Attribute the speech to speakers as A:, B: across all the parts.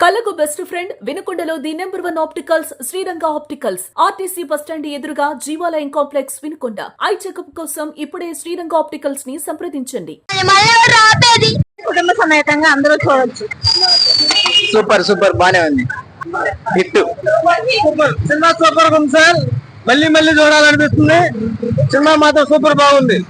A: కళ్ళకు best friend వినుకొండలో the number 1 opticals Sriranga opticals RTC bus stand ఎదురుగా Jeevalayam complex Vinukonda. Eye checkup కోసం ఇప్పుడే శ్రీరంగ ఆప్టికల్స్ ని సంప్రదించండి.
B: కుటుంబ సమేతంగా అందరూ చూడొచ్చు.
C: సూపర్ సూపర్ బానే ఉంది. హిట్
D: సినిమా సూపర్ ఉంది సార్. మళ్ళీ మళ్ళీ చూడాలనిపిస్తుంది. సినిమా మాత్రం సూపర్ బాగుంది.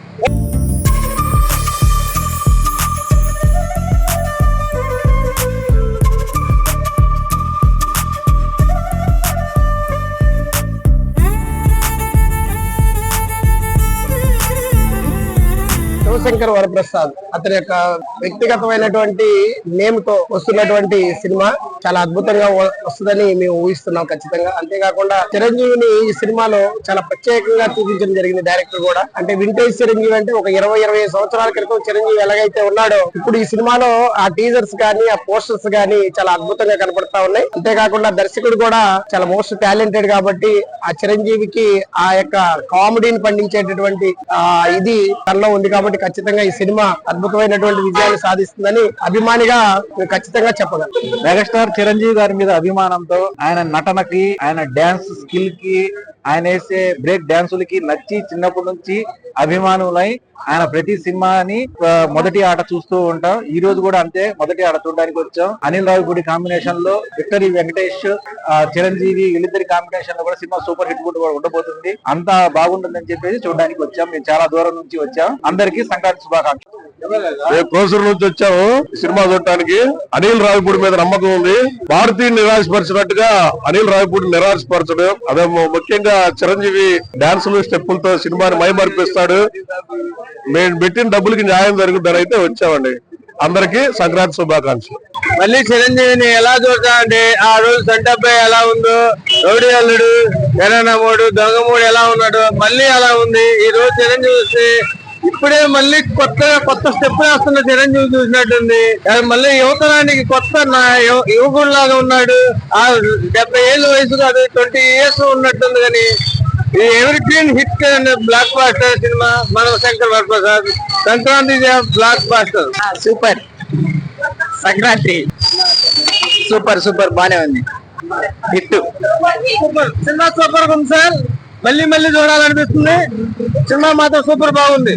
C: శివశంకర్ వరప్రసాద్ అతని యొక్క వ్యక్తిగతమైనటువంటి నేమ్ తో వస్తున్నటువంటి సినిమా చాలా అద్భుతంగా వస్తుందని మేము ఊహిస్తున్నాం ఖచ్చితంగా. అంతేకాకుండా చిరంజీవిని ఈ సినిమాలో చాలా ప్రత్యేకంగా చూపించడం జరిగింది డైరెక్టర్ కూడా. అంటే వింటేజ్ చిరంజీవి అంటే ఒక 20-25 సంవత్సరాల క్రితం చిరంజీవి ఎలాగైతే ఉన్నాడో ఇప్పుడు ఈ సినిమాలో ఆ టీజర్స్ గానీ ఆ పోస్టర్స్ గానీ చాలా అద్భుతంగా కనపడతా ఉన్నాయి. అంతేకాకుండా దర్శకుడు కూడా చాలా మోస్ట్ టాలెంటెడ్ కాబట్టి ఆ చిరంజీవికి ఆ యొక్క కామెడీని పండించేటటువంటి ఇది తనలో ఉంది కాబట్టి ఖచ్చితంగా ఈ సినిమా అద్భుతమైనటువంటి విజయాన్ని సాధిస్తుందని అభిమానిగా ఖచ్చితంగా చెప్పగలం.
D: మెగాస్టార్ చిరంజీవి గారి మీద అభిమానంతో ఆయన నటనకి, ఆయన డాన్స్ స్కిల్ కి, ఆయన వేసే బ్రేక్ డాన్సులకి నచ్చి చిన్నప్పటి నుంచి అభిమానులై ఆయన ప్రతి సినిమాని మొదటి ఆట చూస్తూ ఉంటాం. ఈ రోజు కూడా అంతే, మొదటి ఆట చూడడానికి వచ్చాం. అనిల్ రావిపూడి కాంబినేషన్ లో విక్టరీ వెంకటేష్, చిరంజీవి వీళ్ళిద్దరి కాంబినేషన్ లో కూడా సినిమా సూపర్ హిట్ కూడా ఉండబోతుంది. అంతా బాగుంటుందని చెప్పేసి చూడడానికి వచ్చాం. మేము చాలా దూరం నుంచి వచ్చాం. అందరికీ సంక్రాంతి శుభాకాంక్షలు.
E: కోసూరు నుంచి వచ్చాము సినిమా చూడటానికి. అనిల్ రావిపూడి మీద నమ్మకం ఉంది. భారతీయ నిరాశపరిచినట్టుగా అనిల్ రావిపూడి నిరాశపరచడు. అదే ముఖ్యంగా చిరంజీవి డాన్సులు స్టెప్పులతో సినిమాని మైమర్పిస్తాడు. మేము పెట్టిన డబ్బులకి న్యాయం జరుగుతుందని అయితే వచ్చామండి. అందరికి సంక్రాంతి శుభాకాంక్షలు.
D: మళ్ళీ చిరంజీవిని ఎలా చూడతామంటే ఆ రోజు సంటబ్బాయి ఎలా ఉందో, రౌడీ అల్లుడు, ఎర్రనమోడు, దొంగమూడు ఎలా ఉన్నాడు మళ్ళీ అలా ఉంది. ఈ రోజు చిరంజీవి వస్తే ఇప్పుడే మళ్ళీ కొత్త స్టెప్ వేస్తున్న చిరంజీవి చూసినట్టుంది. మళ్ళీ యువతరానికి కొత్త యువకుడు లాగా ఉన్నాడు. ఆ 70 ఏళ్ళ వయసు కాదు, 20 years ఉన్నట్టుంది. కానీ evergreen hit blockbuster cinema మన Shankar Varaprasad. Sankranti blockbuster.
C: Super Sankranti super super బానే ఉంది. హిట్
D: సినిమా సూపర్ ఉంది సార్. మళ్ళీ మళ్ళీ చూడాలనిపిస్తుంది. సినిమా మాత్రం సూపర్ బాగుంది.